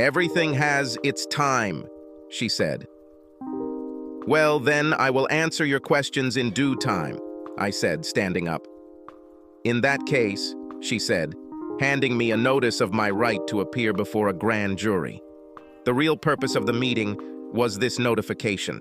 Everything has its time, she said. Well, then I will answer your questions in due time, I said, standing up. In that case, she said, handing me a notice of my right to appear before a grand jury. The real purpose of the meeting was this notification.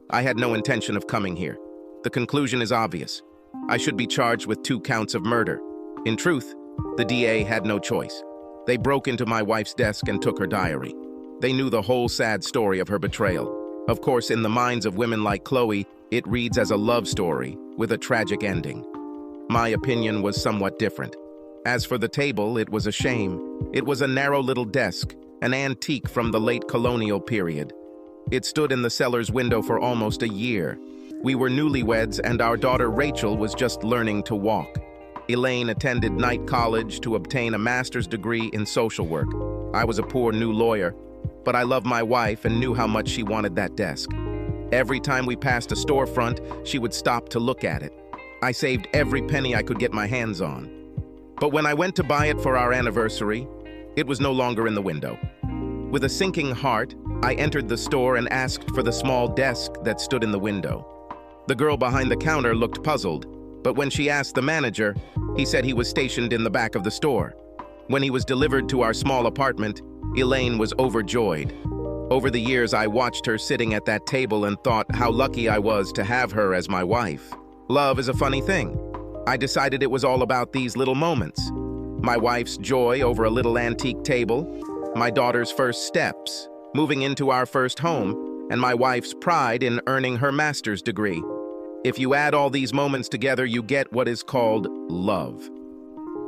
I had no intention of coming here. The conclusion is obvious. I should be charged with 2 counts of murder. In truth, the DA had no choice. They broke into my wife's desk and took her diary. They knew the whole sad story of her betrayal. Of course, in the minds of women like Chloe, it reads as a love story with a tragic ending. My opinion was somewhat different. As for the table, it was a shame. It was a narrow little desk, an antique from the late colonial period. It stood in the cellar's window for almost a year. We were newlyweds and our daughter Rachel was just learning to walk. Elaine attended night college to obtain a master's degree in social work. I was a poor new lawyer, but I loved my wife and knew how much she wanted that desk. Every time we passed a storefront, she would stop to look at it. I saved every penny I could get my hands on. But when I went to buy it for our anniversary, it was no longer in the window. With a sinking heart, I entered the store and asked for the small desk that stood in the window. The girl behind the counter looked puzzled, but when she asked the manager, he said he was stationed in the back of the store. When he was delivered to our small apartment, Elaine was overjoyed. Over the years, I watched her sitting at that table and thought how lucky I was to have her as my wife. Love is a funny thing. I decided it was all about these little moments. My wife's joy over a little antique table, my daughter's first steps, moving into our first home, and my wife's pride in earning her master's degree. If you add all these moments together, you get what is called love.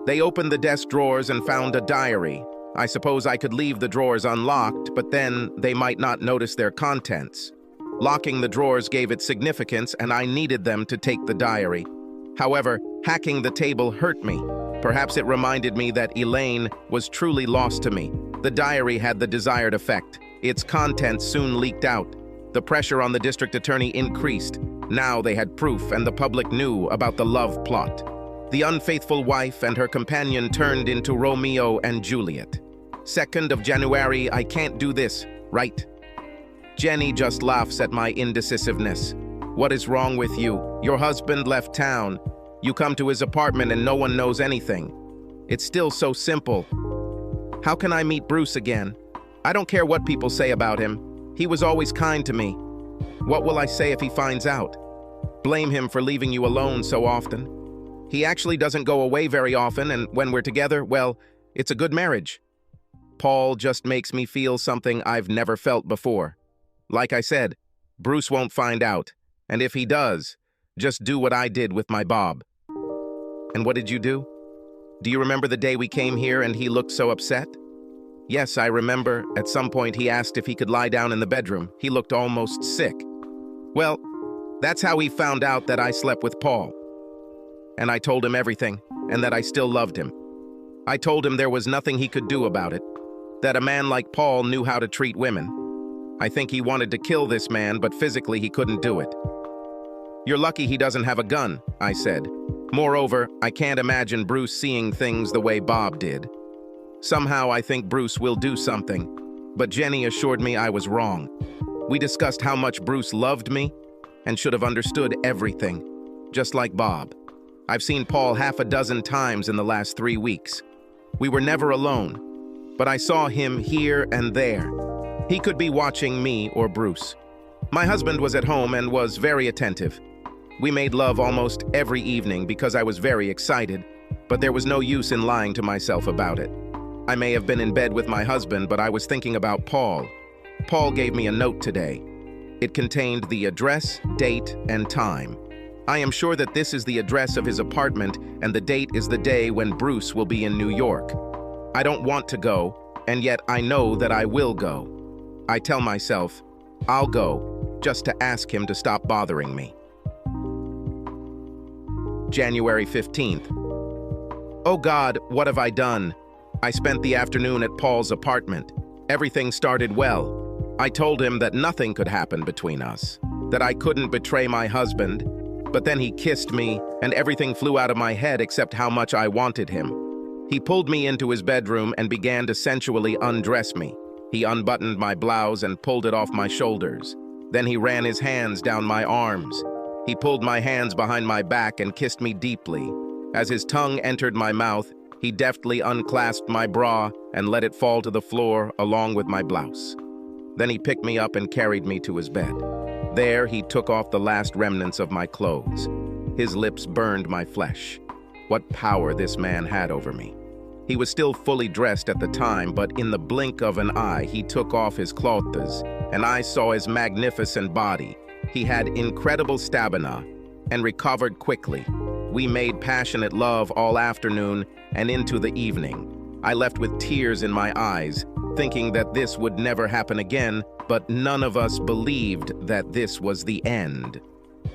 They opened the desk drawers and found a diary. I suppose I could leave the drawers unlocked, but then they might not notice their contents. Locking the drawers gave it significance, and I needed them to take the diary. However, hacking the table hurt me. Perhaps it reminded me that Elaine was truly lost to me. The diary had the desired effect. Its contents soon leaked out. The pressure on the district attorney increased. Now they had proof, and the public knew about the love plot. The unfaithful wife and her companion turned into Romeo and Juliet. 2nd of January, I can't do this, right? Jenny just laughs at my indecisiveness. What is wrong with you? Your husband left town. You come to his apartment and no one knows anything. It's still so simple. How can I meet Bruce again? I don't care what people say about him. He was always kind to me. What will I say if he finds out? Blame him for leaving you alone so often. He actually doesn't go away very often, and when we're together, well, it's a good marriage. Paul just makes me feel something I've never felt before. Like I said, Bruce won't find out, and if he does, just do what I did with my Bob. And what did you do? Do you remember the day we came here and he looked so upset? Yes, I remember. At some point he asked if he could lie down in the bedroom. He looked almost sick. Well, that's how he found out that I slept with Paul. And I told him everything, and that I still loved him. I told him there was nothing he could do about it, that a man like Paul knew how to treat women. I think he wanted to kill this man, but physically he couldn't do it. You're lucky he doesn't have a gun, I said. Moreover, I can't imagine Bruce seeing things the way Bob did. Somehow I think Bruce will do something, but Jenny assured me I was wrong. We discussed how much Bruce loved me and should have understood everything, just like Bob. I've seen Paul half a dozen times in the last 3 weeks. We were never alone, but I saw him here and there. He could be watching me or Bruce. My husband was at home and was very attentive. We made love almost every evening because I was very excited, but there was no use in lying to myself about it. I may have been in bed with my husband, but I was thinking about Paul. Paul gave me a note today. It contained the address, date, and time. I am sure that this is the address of his apartment, and the date is the day when Bruce will be in New York. I don't want to go, and yet I know that I will go. I tell myself, I'll go, just to ask him to stop bothering me. January 15th. Oh God, what have I done? I spent the afternoon at Paul's apartment. Everything started well. I told him that nothing could happen between us, that I couldn't betray my husband, but then he kissed me, and everything flew out of my head except how much I wanted him. He pulled me into his bedroom and began to sensually undress me. He unbuttoned my blouse and pulled it off my shoulders. Then he ran his hands down my arms. He pulled my hands behind my back and kissed me deeply. As his tongue entered my mouth, he deftly unclasped my bra and let it fall to the floor along with my blouse. Then he picked me up and carried me to his bed. There, he took off the last remnants of my clothes. His lips burned my flesh. What power this man had over me. He was still fully dressed at the time, but in the blink of an eye, he took off his clothes, and I saw his magnificent body. He had incredible stamina and recovered quickly. We made passionate love all afternoon and into the evening. I left with tears in my eyes, thinking that this would never happen again, but none of us believed that this was the end.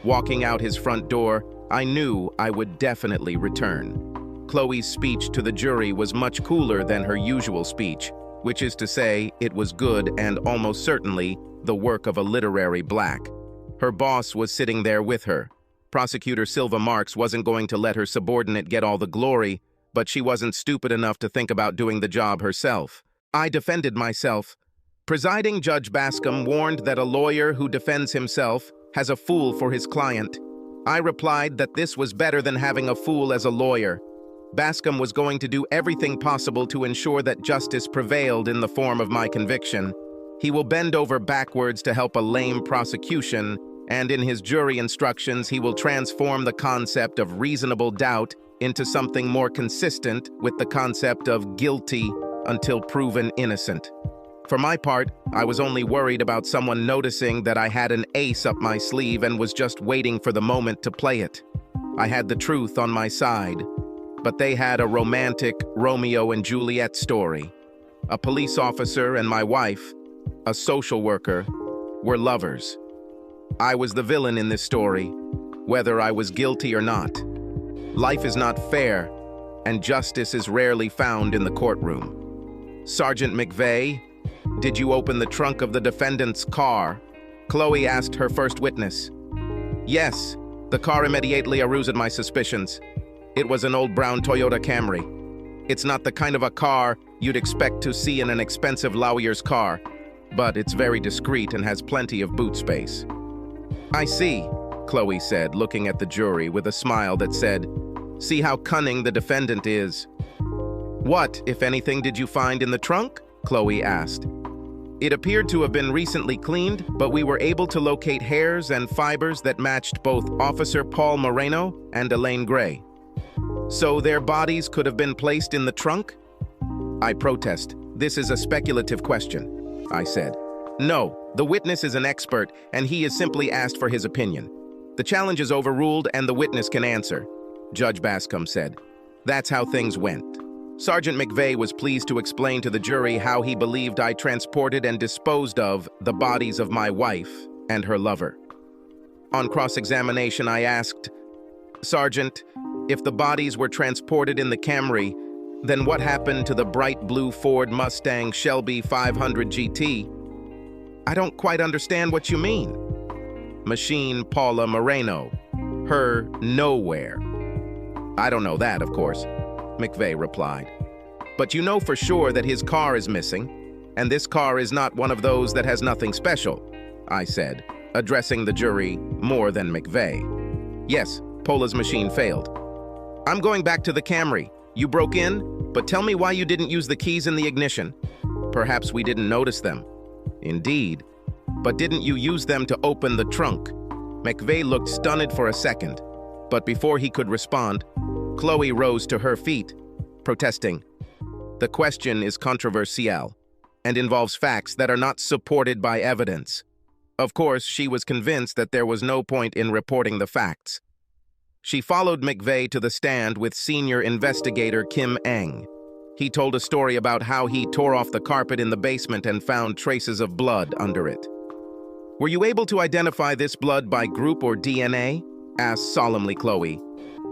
Walking out his front door, I knew I would definitely return. Chloe's speech to the jury was much cooler than her usual speech, which is to say, it was good and almost certainly the work of a literary black. Her boss was sitting there with her. Prosecutor Silva Marks wasn't going to let her subordinate get all the glory, but she wasn't stupid enough to think about doing the job herself. I defended myself. Presiding Judge Bascom warned that a lawyer who defends himself has a fool for his client. I replied that this was better than having a fool as a lawyer. Bascom was going to do everything possible to ensure that justice prevailed in the form of my conviction. He will bend over backwards to help a lame prosecution, and in his jury instructions, he will transform the concept of reasonable doubt into something more consistent with the concept of guilty until proven innocent. For my part, I was only worried about someone noticing that I had an ace up my sleeve and was just waiting for the moment to play it. I had the truth on my side. But they had a romantic Romeo and Juliet story. A police officer and my wife, a social worker, were lovers. I was the villain in this story, whether I was guilty or not. Life is not fair, and justice is rarely found in the courtroom. Sergeant McVeigh, did you open the trunk of the defendant's car? Chloe asked her first witness. Yes, the car immediately aroused my suspicions. It was an old brown Toyota Camry. It's not the kind of a car you'd expect to see in an expensive lawyer's car, but it's very discreet and has plenty of boot space. I see, Chloe said, looking at the jury with a smile that said, "See how cunning the defendant is." "What, if anything, did you find in the trunk?" Chloe asked. It appeared to have been recently cleaned, but we were able to locate hairs and fibers that matched both Officer Paul Moreno and Elaine Gray. So their bodies could have been placed in the trunk? I protest. This is a speculative question, I said. No, the witness is an expert, and he is simply asked for his opinion. The challenge is overruled, and the witness can answer, Judge Bascom said. That's how things went. Sergeant McVeigh was pleased to explain to the jury how he believed I transported and disposed of the bodies of my wife and her lover. On cross-examination, I asked, Sergeant, if the bodies were transported in the Camry, then what happened to the bright blue Ford Mustang Shelby 500 GT? I don't quite understand what you mean. Machine Paula Moreno. Her nowhere. I don't know that, of course, McVeigh replied. But you know for sure that his car is missing, and this car is not one of those that has nothing special, I said, addressing the jury more than McVeigh. Yes, Paula's machine failed. I'm going back to the Camry. You broke in, but tell me why you didn't use the keys in the ignition. Perhaps we didn't notice them. Indeed. But didn't you use them to open the trunk? McVeigh looked stunned for a second, but before he could respond, Chloe rose to her feet, protesting. The question is controversial and involves facts that are not supported by evidence. Of course, she was convinced that there was no point in reporting the facts. She followed McVeigh to the stand with senior investigator Kim Eng. He told a story about how he tore off the carpet in the basement and found traces of blood under it. Were you able to identify this blood by group or DNA? Asked solemnly Chloe.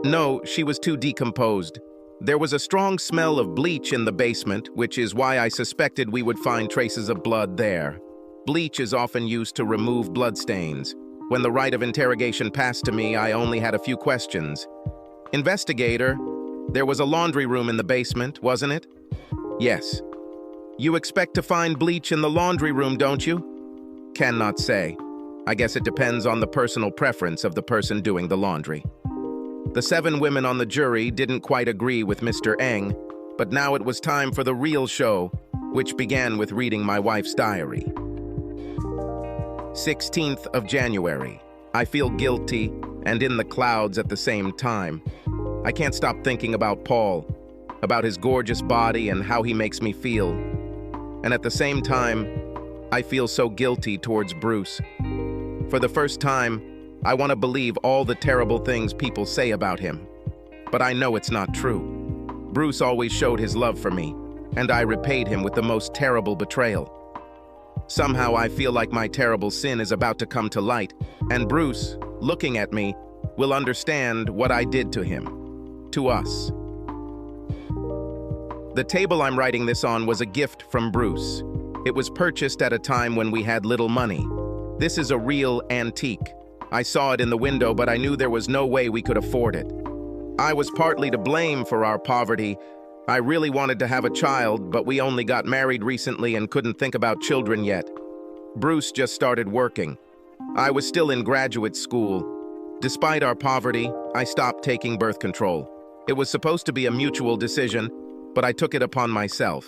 No, she was too decomposed. There was a strong smell of bleach in the basement, which is why I suspected we would find traces of blood there. Bleach is often used to remove bloodstains. When the right of interrogation passed to me, I only had a few questions. Investigator, there was a laundry room in the basement, wasn't it? Yes. You expect to find bleach in the laundry room, don't you? Cannot say. I guess it depends on the personal preference of the person doing the laundry. The 7 women on the jury didn't quite agree with Mr. Eng, but now it was time for the real show, which began with reading my wife's diary. 16th of January. I feel guilty and in the clouds at the same time. I can't stop thinking about Paul, about his gorgeous body and how he makes me feel. And at the same time, I feel so guilty towards Bruce. For the first time, I want to believe all the terrible things people say about him. But I know it's not true. Bruce always showed his love for me, and I repaid him with the most terrible betrayal. Somehow I feel like my terrible sin is about to come to light, and Bruce, looking at me, will understand what I did to him, to us. The table I'm writing this on was a gift from Bruce. It was purchased at a time when we had little money. This is a real antique. I saw it in the window, but I knew there was no way we could afford it. I was partly to blame for our poverty. I really wanted to have a child, but we only got married recently and couldn't think about children yet. Bruce just started working. I was still in graduate school. Despite our poverty, I stopped taking birth control. It was supposed to be a mutual decision, but I took it upon myself.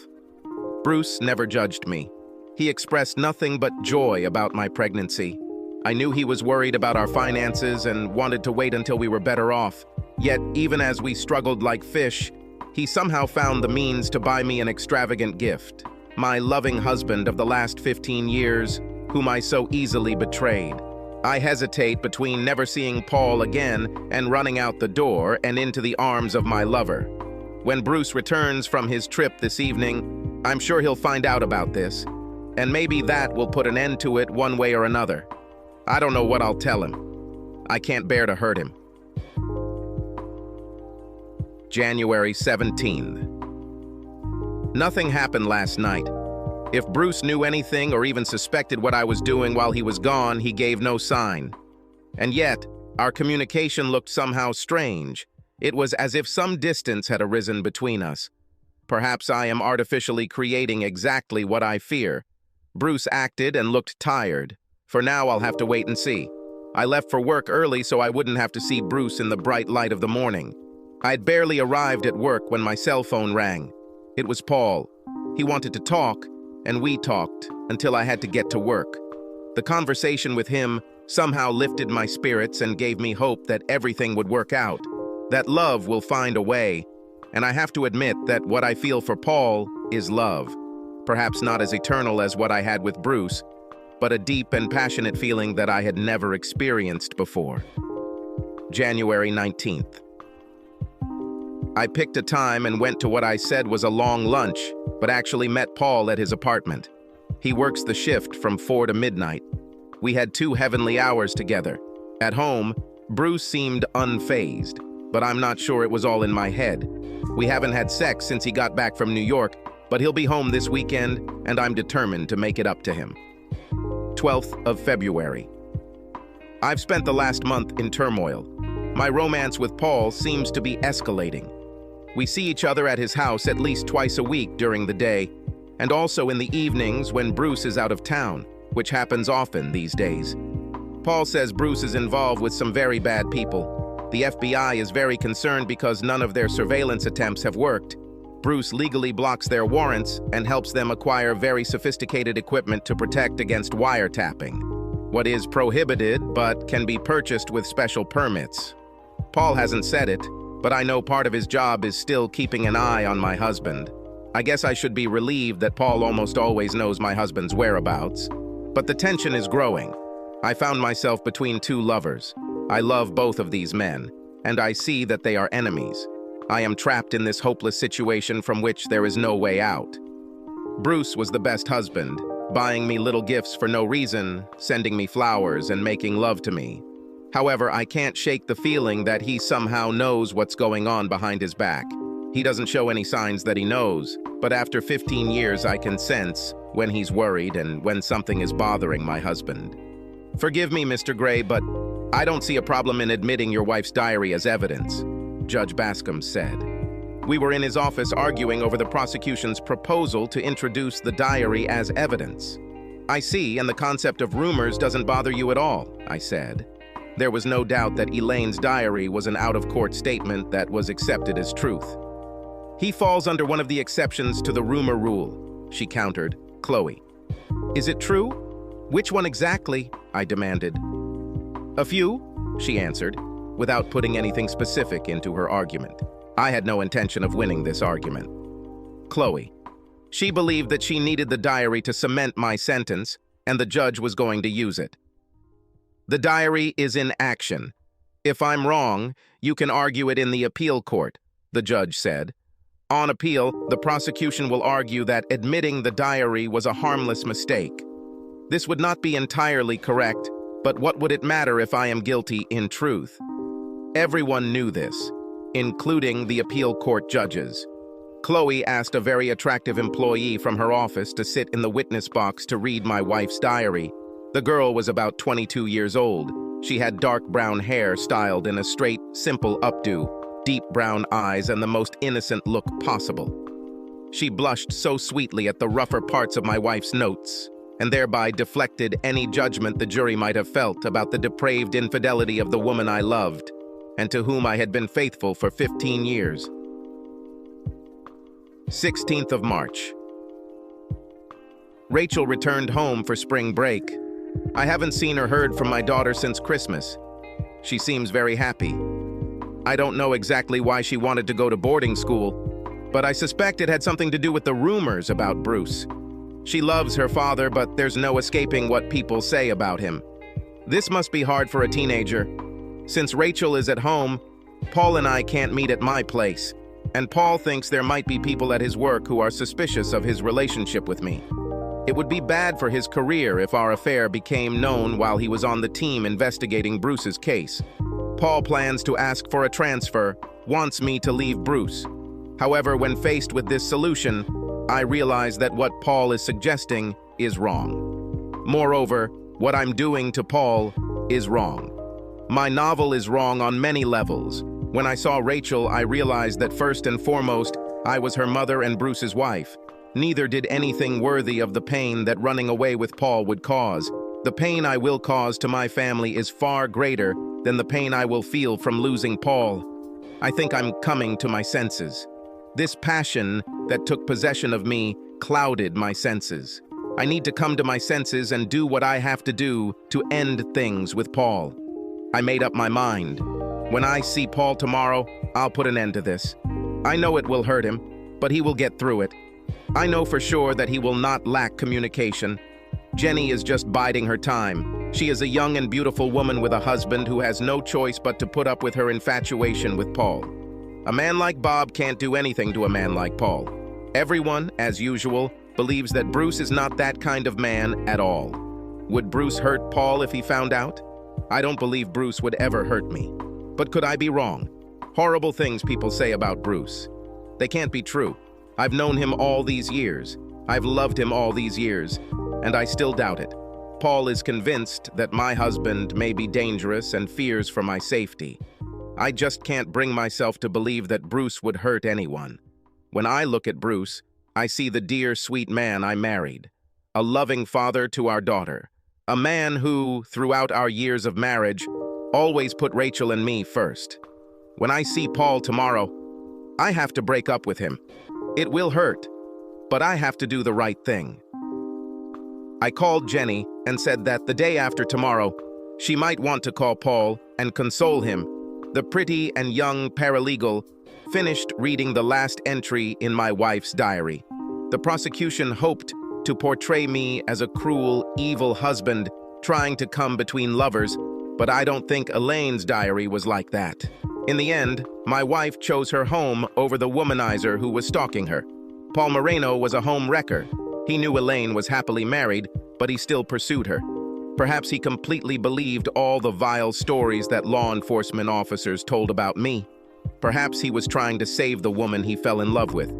Bruce never judged me. He expressed nothing but joy about my pregnancy. I knew he was worried about our finances and wanted to wait until we were better off. Yet, even as we struggled like fish, he somehow found the means to buy me an extravagant gift. My loving husband of the last 15 years, whom I so easily betrayed. I hesitate between never seeing Paul again and running out the door and into the arms of my lover. When Bruce returns from his trip this evening, I'm sure he'll find out about this, and maybe that will put an end to it one way or another. I don't know what I'll tell him. I can't bear to hurt him. January 17th. Nothing happened last night. If Bruce knew anything or even suspected what I was doing while he was gone, he gave no sign. And yet, our communication looked somehow strange. It was as if some distance had arisen between us. Perhaps I am artificially creating exactly what I fear. Bruce acted and looked tired. For now, I'll have to wait and see. I left for work early so I wouldn't have to see Bruce in the bright light of the morning. I'd barely arrived at work when my cell phone rang. It was Paul. He wanted to talk, and we talked until I had to get to work. The conversation with him somehow lifted my spirits and gave me hope that everything would work out, that love will find a way, and I have to admit that what I feel for Paul is love. Perhaps not as eternal as what I had with Bruce, but a deep and passionate feeling that I had never experienced before. January 19th. I picked a time and went to what I said was a long lunch, but actually met Paul at his apartment. He works the shift from 4 to midnight. We had 2 heavenly hours together. At home, Bruce seemed unfazed, but I'm not sure it was all in my head. We haven't had sex since he got back from New York, but he'll be home this weekend, and I'm determined to make it up to him. 12th of February. I've spent the last month in turmoil. My romance with Paul seems to be escalating. We see each other at his house at least twice a week during the day, and also in the evenings when Bruce is out of town, which happens often these days. Paul says Bruce is involved with some very bad people. The FBI is very concerned because none of their surveillance attempts have worked. Bruce legally blocks their warrants and helps them acquire very sophisticated equipment to protect against wiretapping, what is prohibited but can be purchased with special permits. Paul hasn't said it, but I know part of his job is still keeping an eye on my husband. I guess I should be relieved that Paul almost always knows my husband's whereabouts. But the tension is growing. I found myself between 2 lovers. I love both of these men, and I see that they are enemies. I am trapped in this hopeless situation from which there is no way out. Bruce was the best husband, buying me little gifts for no reason, sending me flowers and making love to me. However, I can't shake the feeling that he somehow knows what's going on behind his back. He doesn't show any signs that he knows, but after 15 years I can sense when he's worried and when something is bothering my husband. Forgive me, Mr. Gray, but I don't see a problem in admitting your wife's diary as evidence, Judge Bascom said. We were in his office arguing over the prosecution's proposal to introduce the diary as evidence. "I see, and the concept of rumors doesn't bother you at all," I said. There was no doubt that Elaine's diary was an out-of-court statement that was accepted as truth. "He falls under one of the exceptions to the rumor rule," she countered, Chloe. "Is it true? Which one exactly?" I demanded. "A few," she answered, without putting anything specific into her argument. I had no intention of winning this argument. Chloe. She believed that she needed the diary to cement my sentence, and the judge was going to use it. "The diary is in action. If I'm wrong, you can argue it in the appeal court," the judge said. "On appeal, the prosecution will argue that admitting the diary was a harmless mistake. This would not be entirely correct, but what would it matter if I am guilty in truth?" Everyone knew this, including the appeal court judges. Chloe asked a very attractive employee from her office to sit in the witness box to read my wife's diary. The girl was about 22 years old. She had dark brown hair styled in a straight, simple updo, deep brown eyes, and the most innocent look possible. She blushed so sweetly at the rougher parts of my wife's notes, and thereby deflected any judgment the jury might have felt about the depraved infidelity of the woman I loved, and to whom I had been faithful for 15 years. 16th of March. Rachel returned home for spring break. I haven't seen or heard from my daughter since Christmas. She seems very happy. I don't know exactly why she wanted to go to boarding school, but I suspect it had something to do with the rumors about Bruce. She loves her father, but there's no escaping what people say about him. This must be hard for a teenager. Since Rachel is at home, Paul and I can't meet at my place, and Paul thinks there might be people at his work who are suspicious of his relationship with me. It would be bad for his career if our affair became known while he was on the team investigating Bruce's case. Paul plans to ask for a transfer, wants me to leave Bruce. However, when faced with this solution, I realize that what Paul is suggesting is wrong. Moreover, what I'm doing to Paul is wrong. My novel is wrong on many levels. When I saw Rachel, I realized that first and foremost, I was her mother and Bruce's wife. Neither did anything worthy of the pain that running away with Paul would cause. The pain I will cause to my family is far greater than the pain I will feel from losing Paul. I think I'm coming to my senses. This passion that took possession of me clouded my senses. I need to come to my senses and do what I have to do to end things with Paul. I made up my mind. When I see Paul tomorrow, I'll put an end to this. I know it will hurt him, but he will get through it. I know for sure that he will not lack communication. Jenny is just biding her time. She is a young and beautiful woman with a husband who has no choice but to put up with her infatuation with Paul. A man like Bob can't do anything to a man like Paul. Everyone, as usual, believes that Bruce is not that kind of man at all. Would Bruce hurt Paul if he found out? I don't believe Bruce would ever hurt me. But could I be wrong? Horrible things people say about Bruce. They can't be true. I've known him all these years. I've loved him all these years, and I still doubt it. Paul is convinced that my husband may be dangerous and fears for my safety. I just can't bring myself to believe that Bruce would hurt anyone. When I look at Bruce, I see the dear, sweet man I married, a loving father to our daughter, a man who, throughout our years of marriage, always put Rachel and me first. When I see Paul tomorrow, I have to break up with him. It will hurt, but I have to do the right thing. I called Jenny and said that the day after tomorrow, she might want to call Paul and console him. The pretty and young paralegal finished reading the last entry in my wife's diary. The prosecution hoped to portray me as a cruel, evil husband trying to come between lovers, but I don't think Elaine's diary was like that. In the end, my wife chose her home over the womanizer who was stalking her. Paul Moreno was a home wrecker. He knew Elaine was happily married, but he still pursued her. Perhaps he completely believed all the vile stories that law enforcement officers told about me. Perhaps he was trying to save the woman he fell in love with.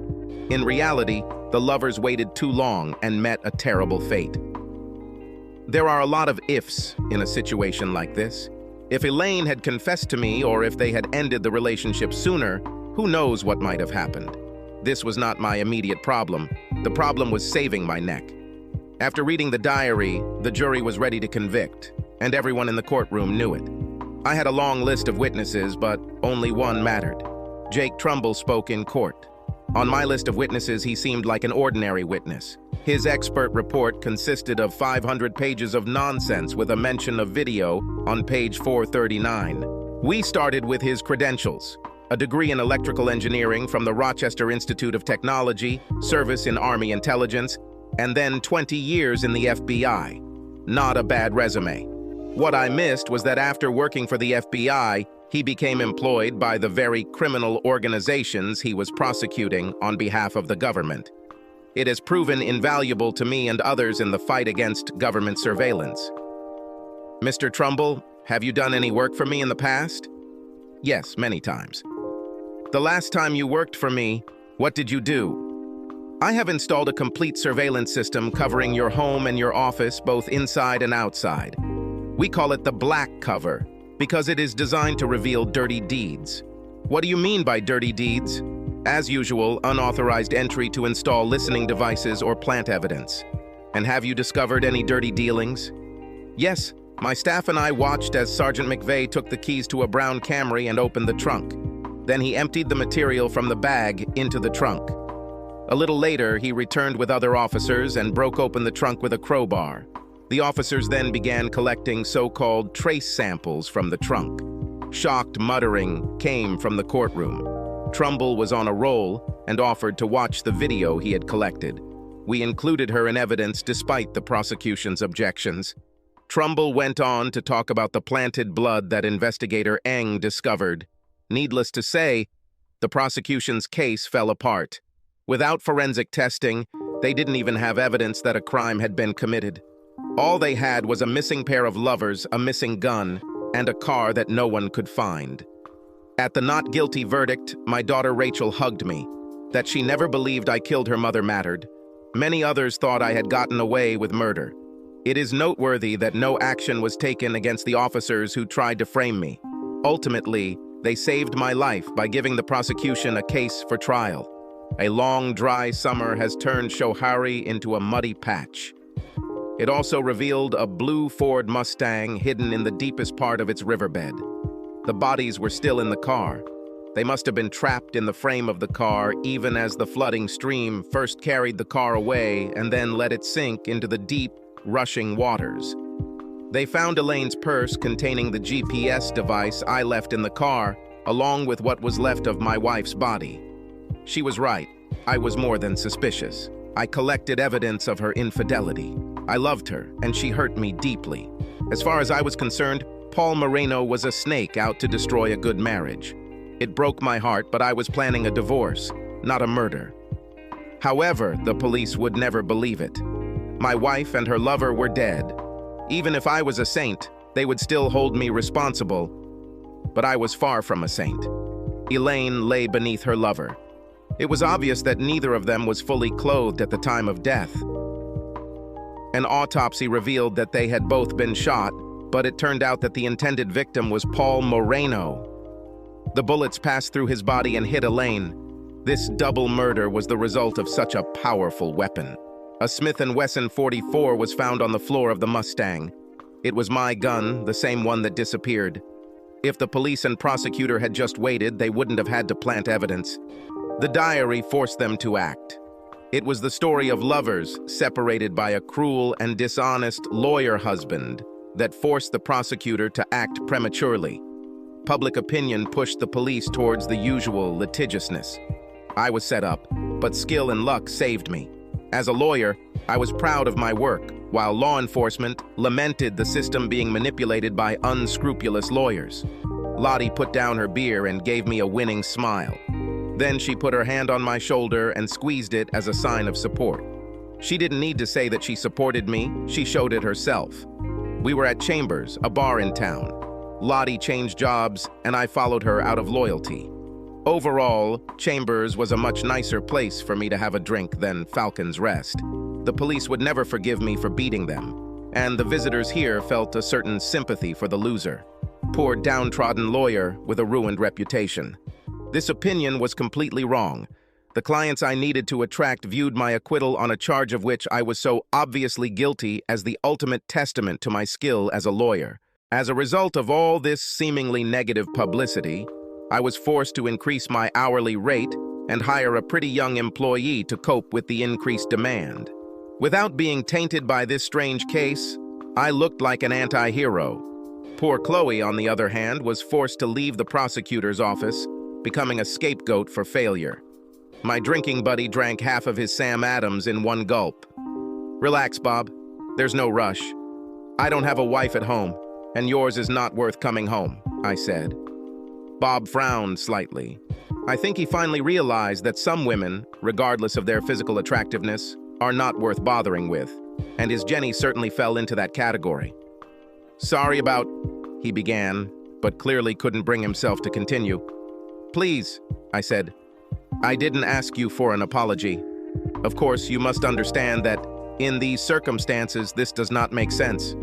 In reality, the lovers waited too long and met a terrible fate. There are a lot of ifs in a situation like this. If Elaine had confessed to me or if they had ended the relationship sooner, Who knows what might have happened? This was not my immediate problem. The problem was saving my neck. After reading the diary, the jury was ready to convict, and everyone in the courtroom knew it. I had a long list of witnesses, but only one mattered. Jake Trumbull spoke in court. On my list of witnesses, he seemed like an ordinary witness. His expert report consisted of 500 pages of nonsense with a mention of video on page 439. We started with his credentials: a degree in electrical engineering from the Rochester Institute of Technology, service in Army intelligence, and then 20 years in the FBI. Not a bad resume. What I missed was that after working for the FBI, he became employed by the very criminal organizations he was prosecuting on behalf of the government. It has proven invaluable to me and others in the fight against government surveillance. Mr. Trumbull, have you done any work for me in the past? Yes, many times. The last time you worked for me, what did you do? I have installed a complete surveillance system covering your home and your office, both inside and outside. We call it the black cover because it is designed to reveal dirty deeds. What do you mean by dirty deeds? As usual, unauthorized entry to install listening devices or plant evidence. And have you discovered any dirty dealings? Yes, my staff and I watched as Sergeant McVeigh took the keys to a brown Camry and opened the trunk. Then he emptied the material from the bag into the trunk. A little later, he returned with other officers and broke open the trunk with a crowbar. The officers then began collecting so-called trace samples from the trunk. Shocked muttering came from the courtroom. Trumbull was on a roll and offered to watch the video he had collected. We included her in evidence despite the prosecution's objections. Trumbull went on to talk about the planted blood that investigator Eng discovered. Needless to say, the prosecution's case fell apart. Without forensic testing, they didn't even have evidence that a crime had been committed. All they had was a missing pair of lovers, a missing gun, and a car that no one could find. At the not guilty verdict, my daughter Rachel hugged me. That she never believed I killed her mother mattered. Many others thought I had gotten away with murder. It is noteworthy that no action was taken against the officers who tried to frame me. Ultimately, they saved my life by giving the prosecution a case for trial. A long, dry summer has turned Shohari into a muddy patch. It also revealed a blue Ford Mustang hidden in the deepest part of its riverbed. The bodies were still in the car. They must have been trapped in the frame of the car even as the flooding stream first carried the car away and then let it sink into the deep, rushing waters. They found Elaine's purse containing the GPS device I left in the car, along with what was left of my wife's body. She was right. I was more than suspicious. I collected evidence of her infidelity. I loved her, and she hurt me deeply. As far as I was concerned, Paul Moreno was a snake out to destroy a good marriage. It broke my heart, but I was planning a divorce, not a murder. However, the police would never believe it. My wife and her lover were dead. Even if I was a saint, they would still hold me responsible. But I was far from a saint. Elaine lay beneath her lover. It was obvious that neither of them was fully clothed at the time of death. An autopsy revealed that they had both been shot, but it turned out that the intended victim was Paul Moreno. The bullets passed through his body and hit Elaine. This double murder was the result of such a powerful weapon. A Smith & Wesson .44 was found on the floor of the Mustang. It was my gun, the same one that disappeared. If the police and prosecutor had just waited, they wouldn't have had to plant evidence. The diary forced them to act. It was the story of lovers separated by a cruel and dishonest lawyer husband that forced the prosecutor to act prematurely. Public opinion pushed the police towards the usual litigiousness. I was set up, but skill and luck saved me. As a lawyer, I was proud of my work, while law enforcement lamented the system being manipulated by unscrupulous lawyers. Lottie put down her beer and gave me a winning smile. Then she put her hand on my shoulder and squeezed it as a sign of support. She didn't need to say that she supported me, she showed it herself. We were at Chambers, a bar in town. Lottie changed jobs, and I followed her out of loyalty. Overall, Chambers was a much nicer place for me to have a drink than Falcon's Rest. The police would never forgive me for beating them, and the visitors here felt a certain sympathy for the loser. Poor downtrodden lawyer with a ruined reputation. This opinion was completely wrong. The clients I needed to attract viewed my acquittal on a charge of which I was so obviously guilty as the ultimate testament to my skill as a lawyer. As a result of all this seemingly negative publicity, I was forced to increase my hourly rate and hire a pretty young employee to cope with the increased demand. Without being tainted by this strange case, I looked like an anti-hero. Poor Chloe, on the other hand, was forced to leave the prosecutor's office, becoming a scapegoat for failure. My drinking buddy drank half of his Sam Adams in one gulp. Relax, Bob. There's no rush. I don't have a wife at home, and yours is not worth coming home, I said. Bob frowned slightly. I think he finally realized that some women, regardless of their physical attractiveness, are not worth bothering with, and his Jenny certainly fell into that category. Sorry about, he began, but clearly couldn't bring himself to continue. Please, I said. I didn't ask you for an apology. Of course, you must understand that in these circumstances, this does not make sense.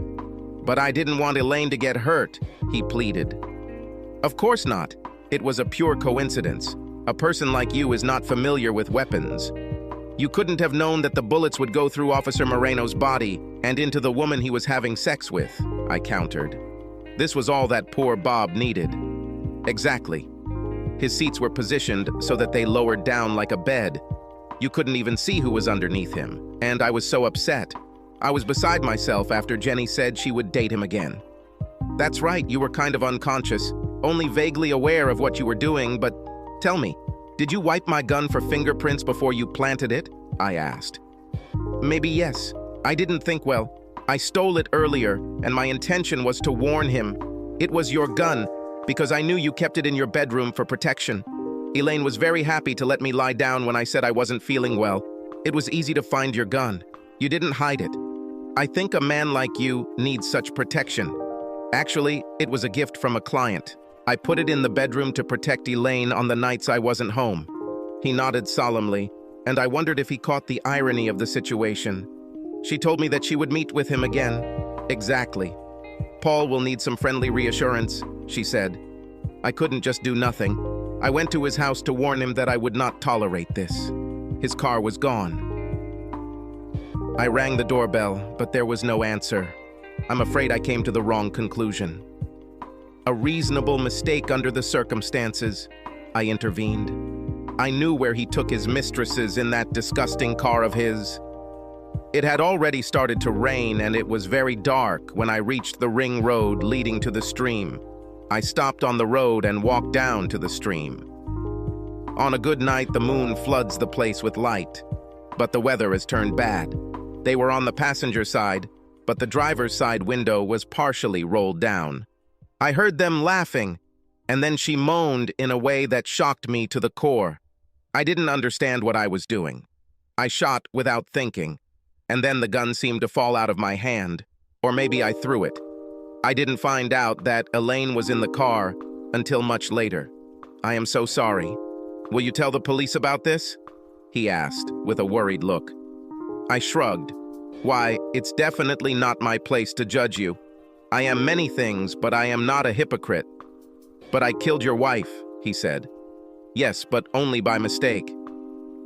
But I didn't want Elaine to get hurt, he pleaded. Of course not. It was a pure coincidence. A person like you is not familiar with weapons. You couldn't have known that the bullets would go through Officer Moreno's body and into the woman he was having sex with, I countered. This was all that poor Bob needed. Exactly. His seats were positioned so that they lowered down like a bed. You couldn't even see who was underneath him, and I was so upset. I was beside myself after Jenny said she would date him again. That's right, you were kind of unconscious, only vaguely aware of what you were doing, but tell me, did you wipe my gun for fingerprints before you planted it? I asked. Maybe yes. I didn't think well. I stole it earlier, and my intention was to warn him. It was your gun, because I knew you kept it in your bedroom for protection. Elaine was very happy to let me lie down when I said I wasn't feeling well. It was easy to find your gun. You didn't hide it. I think a man like you needs such protection. Actually, it was a gift from a client. I put it in the bedroom to protect Elaine on the nights I wasn't home. He nodded solemnly, and I wondered if he caught the irony of the situation. She told me that she would meet with him again. Exactly. Paul will need some friendly reassurance, she said. I couldn't just do nothing. I went to his house to warn him that I would not tolerate this. His car was gone. I rang the doorbell, but there was no answer. I'm afraid I came to the wrong conclusion. A reasonable mistake under the circumstances, I intervened. I knew where he took his mistresses in that disgusting car of his. It had already started to rain, and it was very dark when I reached the ring road leading to the stream. I stopped on the road and walked down to the stream. On a good night, the moon floods the place with light, but the weather has turned bad. They were on the passenger side, but the driver's side window was partially rolled down. I heard them laughing, and then she moaned in a way that shocked me to the core. I didn't understand what I was doing. I shot without thinking, and then the gun seemed to fall out of my hand, or maybe I threw it. I didn't find out that Elaine was in the car until much later. I am so sorry. Will you tell the police about this? He asked, with a worried look. I shrugged. Why, it's definitely not my place to judge you. I am many things, but I am not a hypocrite. But I killed your wife, he said. Yes, but only by mistake.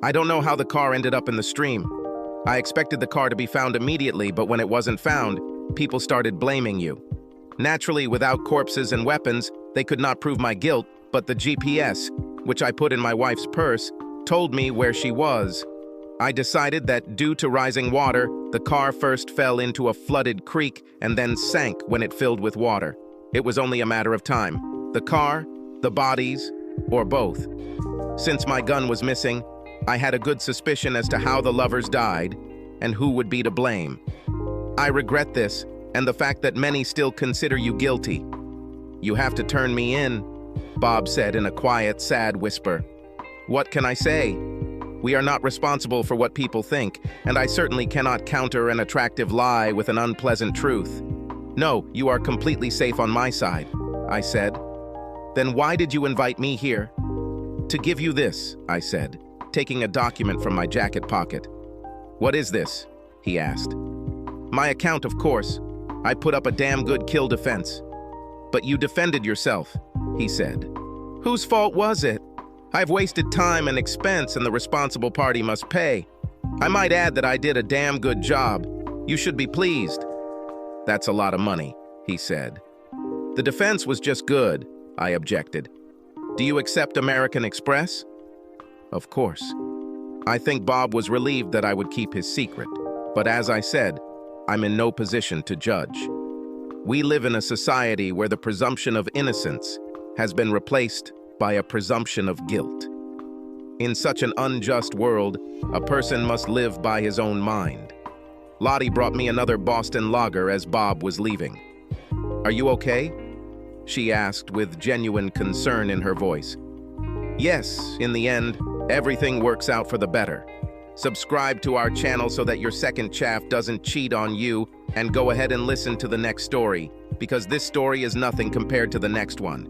I don't know how the car ended up in the stream. I expected the car to be found immediately, but when it wasn't found, people started blaming you. Naturally, without corpses and weapons, they could not prove my guilt, but the GPS, which I put in my wife's purse, told me where she was. I decided that due to rising water, the car first fell into a flooded creek and then sank when it filled with water. It was only a matter of time. The car, the bodies, or both. Since my gun was missing, I had a good suspicion as to how the lovers died and who would be to blame. I regret this and the fact that many still consider you guilty. You have to turn me in, Bob said in a quiet, sad whisper. What can I say? We are not responsible for what people think, and I certainly cannot counter an attractive lie with an unpleasant truth. No, you are completely safe on my side, I said. Then why did you invite me here? To give you this, I said, taking a document from my jacket pocket. What is this? He asked. My account, of course. I put up a damn good kill defense. But you defended yourself, he said. Whose fault was it? I've wasted time and expense, and the responsible party must pay. I might add that I did a damn good job. You should be pleased." "That's a lot of money," he said. "The defense was just good," I objected. "Do you accept American Express?" "Of course." I think Bob was relieved that I would keep his secret, but as I said, I'm in no position to judge. We live in a society where the presumption of innocence has been replaced by a presumption of guilt. In such an unjust world, a person must live by his own mind. Lottie brought me another Boston lager as Bob was leaving. "Are you okay?" she asked with genuine concern in her voice. "Yes, in the end, everything works out for the better. Subscribe to our channel so that your second chaff doesn't cheat on you, and go ahead and listen to the next story, because this story is nothing compared to the next one.